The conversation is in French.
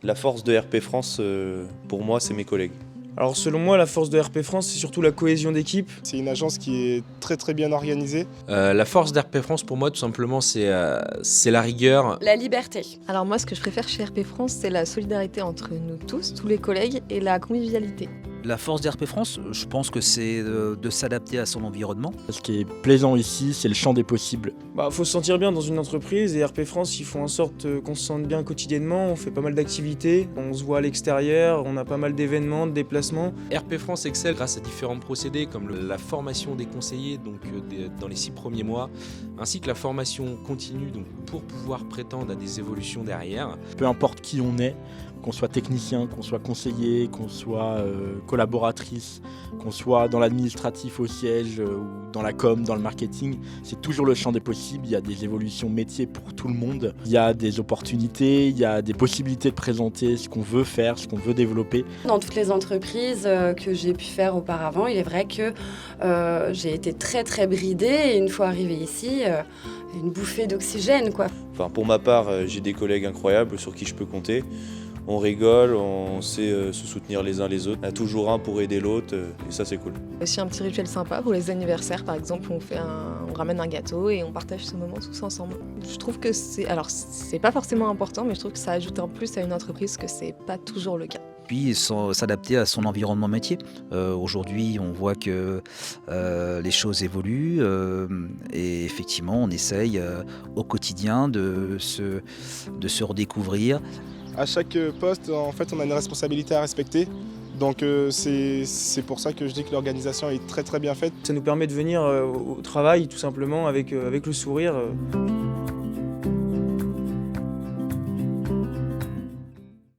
La force de RP France, pour moi, c'est mes collègues. Alors selon moi, la force de RP France, c'est surtout la cohésion d'équipe. C'est une agence qui est très bien organisée. La force d'RP France pour moi tout simplement c'est la rigueur. La liberté. Alors moi ce que je préfère chez RP France c'est la solidarité entre nous tous les collègues et la convivialité. La force d'RP France, je pense que c'est de s'adapter à son environnement. Ce qui est plaisant ici, c'est le champ des possibles. Faut se sentir bien dans une entreprise et RP France, ils font en sorte qu'on se sente bien quotidiennement. On fait pas mal d'activités, on se voit à l'extérieur, on a pas mal d'événements, de déplacements. RP France excelle grâce à différents procédés comme la formation des conseillers dans les 6 premiers mois, ainsi que la formation continue pour pouvoir prétendre à des évolutions derrière. Peu importe qui on est, qu'on soit technicien, qu'on soit conseiller, qu'on soit collaboratrice, qu'on soit dans l'administratif au siège ou dans la com, dans le marketing, c'est toujours le champ des possibles. Il y a des évolutions métiers pour tout le monde. Il y a des opportunités, il y a des possibilités de présenter ce qu'on veut faire, ce qu'on veut développer. Dans toutes les entreprises que j'ai pu faire auparavant, il est vrai que j'ai été très bridée et une fois arrivée ici, une bouffée d'oxygène, quoi. Pour ma part, j'ai des collègues incroyables sur qui je peux compter. On rigole, on sait se soutenir les uns les autres. Il y en a toujours un pour aider l'autre et ça c'est cool. Aussi un petit rituel sympa pour les anniversaires par exemple, on ramène un gâteau et on partage ce moment tous ensemble. Je trouve que c'est pas forcément important mais je trouve que ça ajoute un plus à une entreprise que c'est pas toujours le cas. Puis s'adapter à son environnement métier. Aujourd'hui, on voit que les choses évoluent et effectivement, on essaye au quotidien de se redécouvrir. À chaque poste, en fait, on a une responsabilité à respecter. Donc c'est pour ça que je dis que l'organisation est très bien faite. Ça nous permet de venir au travail tout simplement avec le sourire.